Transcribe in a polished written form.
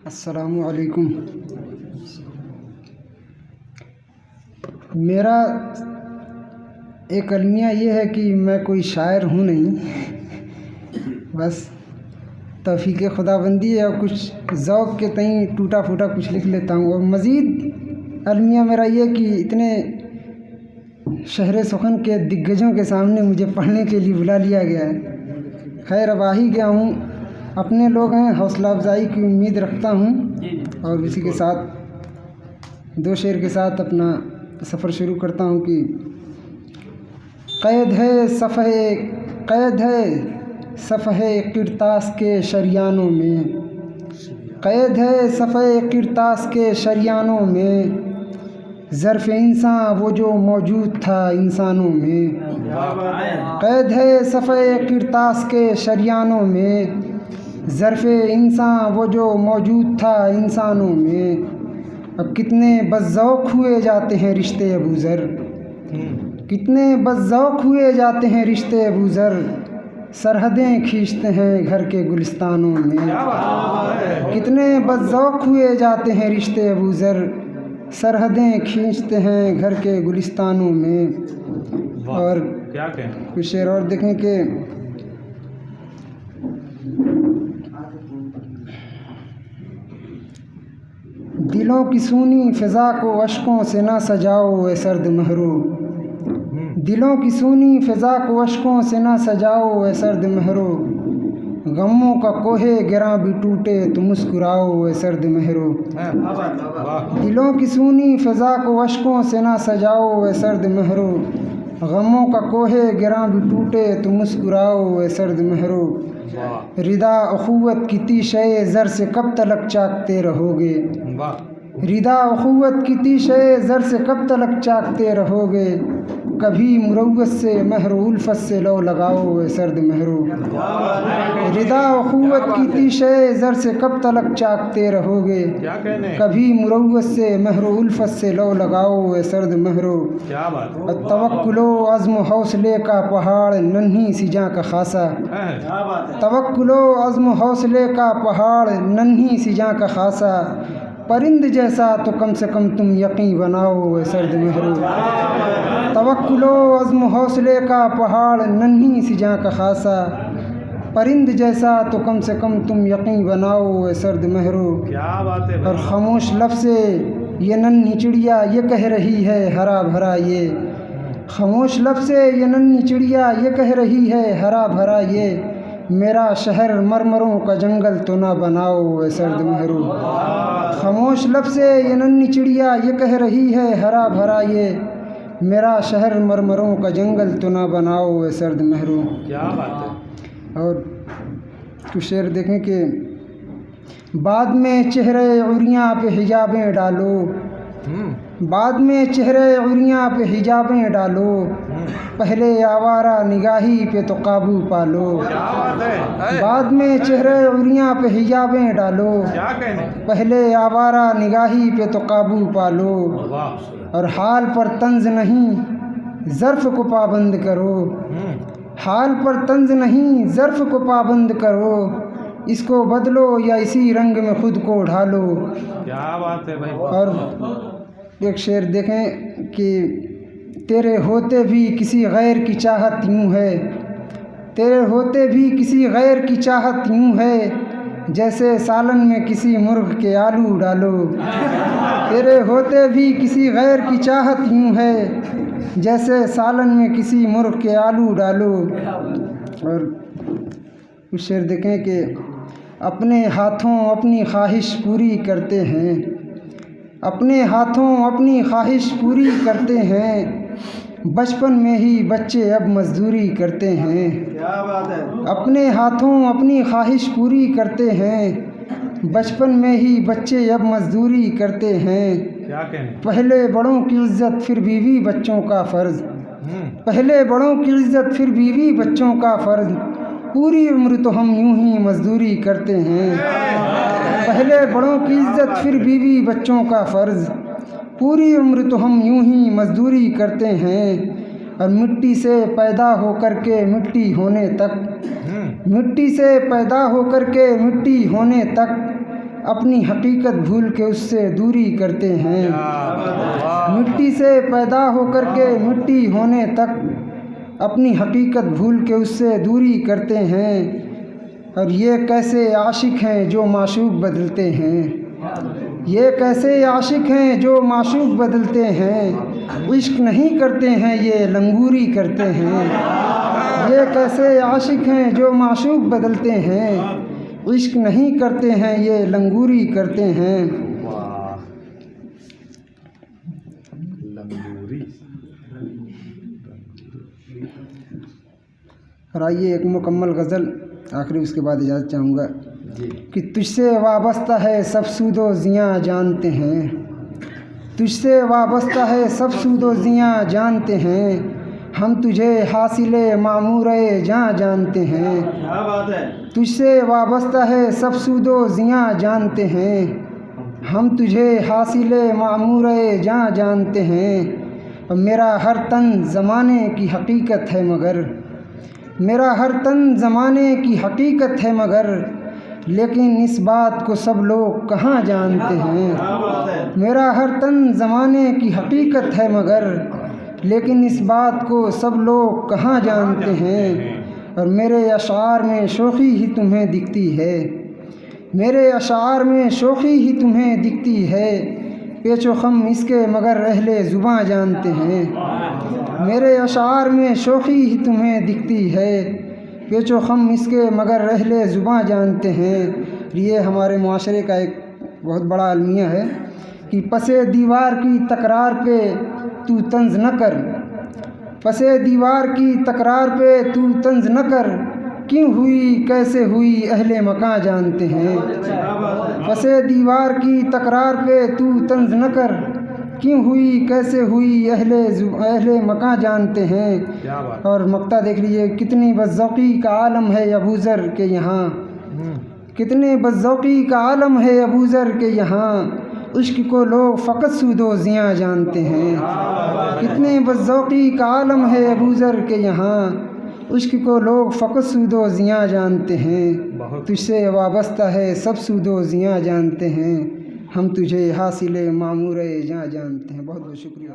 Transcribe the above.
السلام علیکم۔ میرا ایک المیہ یہ ہے کہ میں کوئی شاعر ہوں نہیں، بس توفیق خدا بندی ہے اور کچھ ذوق کے تئیں ٹوٹا پھوٹا کچھ لکھ لیتا ہوں۔ اور مزید المیہ میرا یہ کہ اتنے شہر سخن کے دگگجوں کے سامنے مجھے پڑھنے کے لیے بلا لیا گیا ہے۔ خیر اب آ ہی گیا ہوں، اپنے لوگ ہیں، حوصلہ افزائی کی امید رکھتا ہوں اور اسی کے ساتھ دو شعر کے ساتھ اپنا سفر شروع کرتا ہوں کہ قید ہے صفحے کرتاس کے شریانوں میں، قید ہے صفحے کرتاس کے شریانوں میں، ظرف انسان وہ جو موجود تھا انسانوں میں، قید ہے صفحے کرتاس کے شریانوں میں، ظرف انسان وہ جو موجود تھا انسانوں میں۔ اب کتنے بذوق ہوئے جاتے ہیں رشتے ابوذر، کتنے بذوق ہوئے جاتے ہیں رشتے ابوذر، سرحدیں کھینچتے ہیں گھر کے گلستانوں میں، کتنے بذوق ہوئے جاتے ہیں رشتے ابوذر، سرحدیں کھینچتے ہیں گھر کے گلستانوں میں۔ اور کچھ شعر اور دیکھیں کہ دلوں کی سونی فضا کو اشکوں سے نہ سجاؤ اے سرد مہرو، دلوں کی سونی فضا کو اشکوں سے نہ سجاؤ اے سرد مہرو، غموں کا کوہ گراں بھی ٹوٹے تو مسکراؤ اے سرد مہرو، دلوں کی سونی فضا کو اشکوں سے نہ سجاؤ اے سرد مہرو، غموں کا کوہ گراں بھی ٹوٹے تو مسکراؤ اے سرد مہرو، ردا اخوت کی تیشے زر سے کب تلک چاکتے رہو گے، ردا اخوت کی تیشے زر سے کب تلک چاکتے رہو گے، کبھی مروت سے مہر و الفت سے لو لگاؤ اے سرد مہرو، ردا اخوت کی تیشے زر سے کب تلک چاکتے رہو گے، کبھی مروت سے مہر و الفت سے لو لگاؤ اے سرد مہرو، توکل و عزم و حوصلے کا پہاڑ ننھی سی جاں کا خاصا، توکل و عزم و حوصلے کا پہاڑ ننھی سی جاں کا خاصا، پرند جیسا تو کم سے کم تم یقین بناؤ اے سرد مہرو، توکل و عزم و حوصلے کا پہاڑ ننھی سی جاں کا خاصا، پرند جیسا تو کم سے کم تم یقین بناؤ اے سرد مہرو۔ اور خاموش لب سے یہ ننھی چڑیا یہ کہہ رہی ہے ہرا بھرا یہ، خاموش لب سے یہ ننھی چڑیا یہ کہہ رہی ہے ہرا بھرا یہ، میرا شہر مرمروں کا جنگل تو نہ بناؤ اے سرد مہرو، خاموش لب سے یہ ننھی چڑیا یہ کہہ رہی ہے ہرا بھرا یہ، میرا شہر مرمروں کا جنگل تو نہ بناؤ اے سرد مہرو۔ اور کچھ شعر دیکھیں کہ بعد میں چہرے عریاں پہ حجابیں ڈالو، بعد میں چہرے عریاں پہ حجابیں ڈالو، پہلے آوارہ نگاہی پہ تو قابو پالو، بعد میں چہرے عریاں پہ حجابیں ڈالو، پہلے آوارہ نگاہی پہ تو قابو پالو، اور حال پر طنز نہیں ظرف کو پابند کرو، حال پر طنز نہیں ظرف کو پابند کرو، اس کو بدلو یا اسی رنگ میں خود کو ڈھالو۔ کیا بات ہے بھائی۔ اور ایک شعر دیکھیں کہ تیرے ہوتے بھی کسی غیر کی چاہت یوں ہے، تیرے ہوتے بھی کسی غیر کی چاہت یوں ہے، جیسے سالن میں کسی مرغ کے آلو ڈالو، تیرے ہوتے بھی کسی غیر کی چاہت یوں ہے، جیسے سالن میں کسی مرغ کے آلو ڈالو۔ اور کچھ شعر دیکھیں کہ اپنے ہاتھوں اپنی خواہش پوری کرتے ہیں، اپنے ہاتھوں اپنی خواہش پوری کرتے ہیں، بچپن میں ہی بچے اب مزدوری کرتے ہیں، اپنے ہاتھوں اپنی خواہش پوری کرتے ہیں، بچپن میں ہی بچے اب مزدوری کرتے ہیں، پہلے بڑوں کی عزت پھر بیوی بچوں کا فرض، پہلے بڑوں کی عزت پھر بیوی بچوں کا فرض، پوری عمر تو ہم یوں ہی مزدوری کرتے ہیں، پہلے بڑوں کی عزت پھر بیوی بچوں کا فرض، پوری عمر تو ہم یوں ہی مزدوری کرتے ہیں، اور مٹی سے پیدا ہو کر کے مٹی ہونے تک، مٹی سے پیدا ہو کر کے مٹی ہونے تک، اپنی حقیقت بھول کے اس سے دوری کرتے ہیں۔ مٹی سے پیدا ہو کر کے مٹی ہونے تک اپنی حقیقت بھول کے اس سے دوری کرتے ہیں۔ اور یہ کیسے عاشق ہیں جو معشوق بدلتے ہیں، یہ کیسے عاشق ہیں جو معشوق بدلتے ہیں، عشق نہیں کرتے ہیں یہ لنگوری کرتے ہیں۔ یہ کیسے عاشق ہیں جو معشوق بدلتے ہیں، عشق نہیں کرتے ہیں یہ لنگوری کرتے ہیں۔ اور آئیے ایک مکمل غزل آخری، اس کے بعد اجازت چاہوں گا کہ تجھ سے وابستہ ہے سب سود و زیاں جانتے ہیں، تجھ سے وابستہ ہے سب سود و زیاں جانتے ہیں، ہم تجھے حاصل معمور جاں جانتے ہیں۔ تجھ سے وابستہ ہے سب سود و زیاں جانتے ہیں، ہم تجھے حاصل معمور جاں جانتے ہیں۔ اور میرا ہر تن زمانے کی حقیقت ہے مگر، میرا ہر تن زمانے کی حقیقت ہے مگر، لیکن اس بات کو سب لوگ کہاں جانتے ہیں۔ میرا ہر تن زمانے کی حقیقت ہے مگر، لیکن اس بات کو سب لوگ کہاں جانتے ہیں۔ اور میرے اشعار میں شوخی ہی تمہیں دکھتی ہے، میرے اشعار میں شوخی ہی تمہیں دکھتی ہے، پیچ و خم اس کے مگر اہل زباں جانتے ہیں۔ میرے اشعار میں شوخی ہی تمہیں دکھتی ہے، پیچ و خم اس کے مگر اہل زباں جانتے ہیں۔ یہ ہمارے معاشرے کا ایک بہت بڑا المیہ ہے کہ پس دیوار کی تکرار پہ تو طنز نہ کر، پس دیوار کی تکرار پہ تو طنز نہ کر، کیوں ہوئی کیسے ہوئی اہل مکاں جانتے ہیں۔ پس دیوار کی تکرار پہ تو طنز نہ کر، کیوں ہوئی کیسے ہوئی اہل مکاں جانتے ہیں۔ اور مقطع دیکھ لیجیے، کتنی بدذوقی کا عالم ہے ابوذر کے یہاں، کتنے بدذوقی کا عالم ہے ابوذر کے یہاں، عشق کو لوگ فقط سود و زیاں جانتے ہیں۔ کتنے بدذوقی کا عالم ہے ابوذر کے یہاں، عشق کو لوگ فقط سود و زیاں جانتے ہیں۔ تجھ سے وابستہ ہے سب سود و زیاں جانتے ہیں، ہم تجھے حاصل معمور جاں جانتے ہیں۔ بہت بہت شکریہ۔